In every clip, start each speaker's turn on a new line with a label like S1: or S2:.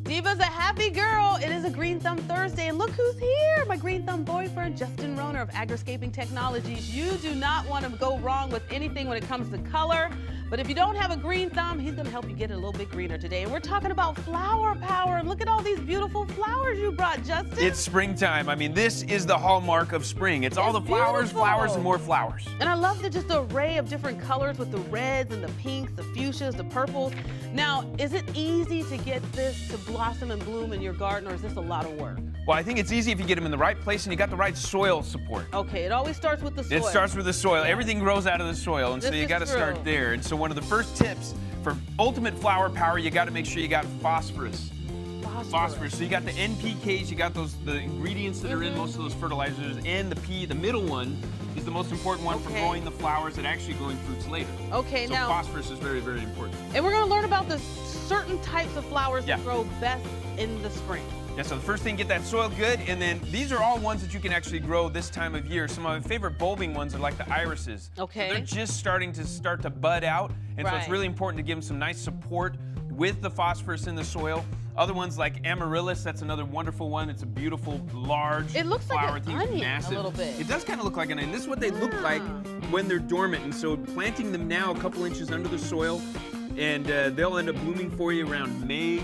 S1: Diva's a happy girl. It is a Green Thumb Thursday, and look who's here. My Green Thumb boyfriend, Justin Rohner of Agriscaping Technologies. You do not want to go wrong with anything when it comes to color. But if you don't have a green thumb, he's going to help you get it a little bit greener today. And we're talking about flower power. And look at all these beautiful flowers you brought, Justin.
S2: It's springtime. I mean, this is the hallmark of spring. It's all the flowers,
S1: beautiful.
S2: flowers, and more flowers.
S1: And I love just the array of different colors with the reds and the pinks, the fuchsias, the purples. Now, is it easy to get this to blossom and bloom in your garden, or is this a lot of work?
S2: Well, I think it's easy if you get them in the right place and you got the right soil support.
S1: Okay, it always starts with the soil.
S2: It starts with the soil.
S1: Yeah.
S2: Everything grows out of the soil, and so you got to start there. And so one of the first tips for ultimate flower power, you got to make sure you got phosphorus. Phosphorus. So you got the NPKs, you got the ingredients that are in most of those fertilizers, and the P, the middle one, is the most important one for growing the flowers and actually growing fruits later.
S1: Okay,
S2: so
S1: now
S2: phosphorus is very, very important.
S1: And we're going to learn about the certain types of flowers that grow best in the spring.
S2: Yeah, so the first thing, get that soil good, and then these are all ones that you can actually grow this time of year. Some of my favorite bulbing ones are like the irises.
S1: Okay.
S2: So they're just starting to bud out, and so it's really important to give them some nice support with the phosphorus in the soil. Other ones like amaryllis, that's another wonderful one. It's a beautiful, large flower.
S1: It looks like an onion
S2: massive.
S1: a little bit.
S2: It does kind of look like an onion. This is what they look like when they're dormant, and so planting them now a couple inches under the soil, and they'll end up blooming for you around May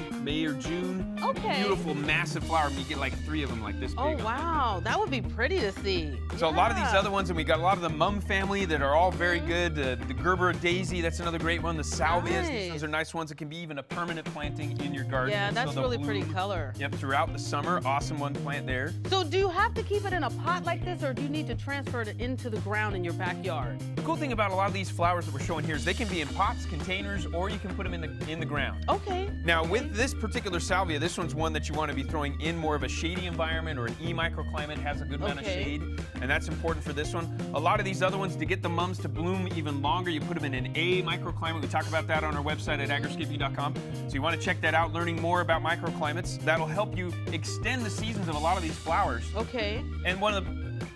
S2: or June.
S1: Okay.
S2: Beautiful, massive flower. And you get like 3 of them like this big.
S1: Oh, wow. That would be pretty to see.
S2: So a lot of these other ones, and we got a lot of the mum family that are all very good. The Gerber daisy, that's another great one. The salvias, these ones are nice ones that can be even a permanent planting in your garden.
S1: Yeah, that's really pretty color.
S2: Yep, throughout the summer. Awesome one to plant there.
S1: So do you have to keep it in a pot like this, or do you need to transfer it into the ground in your backyard?
S2: The cool thing about a lot of these flowers that we're showing here is they can be in pots, containers, or you can put them in the ground.
S1: Okay.
S2: Now with this particular salvia, this one's one that you want to be throwing in more of a shady environment, or an E-microclimate has a good amount of shade, and that's important for this one. A lot of these other ones, to get the mums to bloom even longer, you put them in an A microclimate. We talk about that on our website at agriscaping.com. So you want to check that out, learning more about microclimates. That'll help you extend the seasons of a lot of these flowers.
S1: Okay.
S2: And one of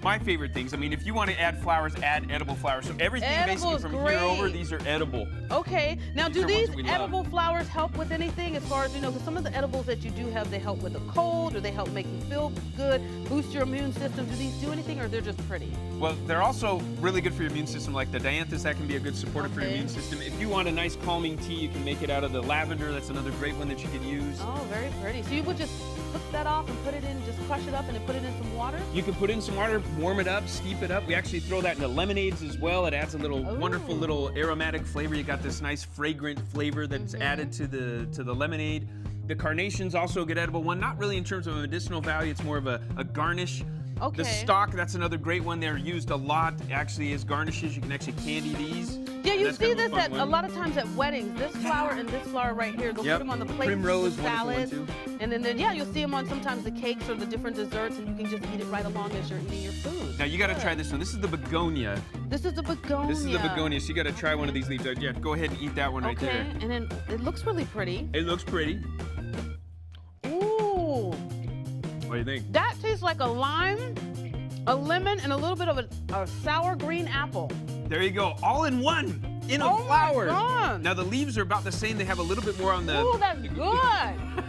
S2: my favorite things, I mean, if you want to add flowers, add edible flowers. So everything basically from here over, these are edible.
S1: Okay. Now, do these edible flowers help with anything as far as, you know, because some of the edibles that you do have, they help with a cold, or they help make you feel good, boost your immune system. Do these do anything, or they're just pretty?
S2: Well, they're also really good for your immune system, like the dianthus, that can be a good supporter for your immune system. If you want a nice calming tea, you can make it out of the lavender. That's another great one that you could use.
S1: Oh, very pretty. So you would just cook that off and put it in, just crush it up and then put it in some water?
S2: You can put in some water, warm it up, steep it up. We actually throw that into lemonades as well. It adds a little wonderful little aromatic flavor. You got this nice fragrant flavor that's added to the lemonade. The carnation's also a good edible one, not really in terms of a medicinal value, it's more of a garnish.
S1: Okay.
S2: The stalk, that's another great one. They're used a lot actually as garnishes. You can actually candy these.
S1: Yeah, you see this at a lot of times at weddings. This flower and this flower right here, they'll put them on the plate.
S2: Primrose,
S1: salad, and then yeah, you'll see them on sometimes the cakes or the different desserts, and you can just eat it right along as you're eating your food.
S2: Now you got to try this one. This is the begonia.
S1: This is the begonia.
S2: This is the begonia, so you got to try one of these leaves. Yeah, go ahead and eat that one right there.
S1: Okay, and then it looks really pretty.
S2: It looks pretty.
S1: Ooh.
S2: What do you think?
S1: That tastes like a lime, a lemon, and a little bit of a sour green apple.
S2: There you go, all in one, in a flower.
S1: My God.
S2: Now the leaves are about the same. They have a little bit more on the...
S1: Ooh, that's good.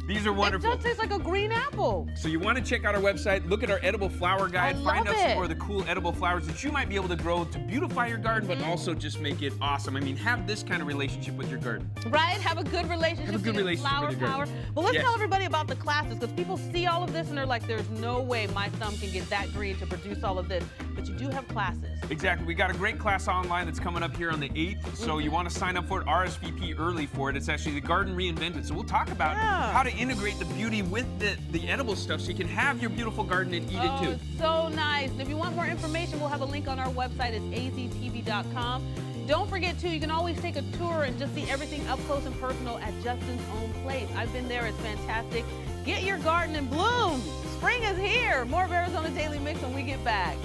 S2: These are wonderful.
S1: It does taste like a green apple.
S2: So you want to check out our website, look at our edible flower guide, find out some more of the cool edible flowers that you might be able to grow to beautify your garden, but also just make it awesome. I mean, have this kind of relationship with your garden.
S1: Right, have a good relationship with your flower power. But let's tell everybody about the classes, because people see all of this and they're like, there's no way my thumb can get that green to produce all of this. But you do have classes.
S2: Exactly. We got a great class online that's coming up here on the 8th. So you want to sign up for it, RSVP early for it. It's actually the Garden Reinvented. So we'll talk about how to integrate the beauty with the edible stuff so you can have your beautiful garden and eat it too.
S1: It's so nice. And if you want more information, we'll have a link on our website. It's AZTV.com. Don't forget, too, you can always take a tour and just see everything up close and personal at Justin's own place. I've been there. It's fantastic. Get your garden in bloom. Spring is here. More of Arizona Daily Mix when we get back.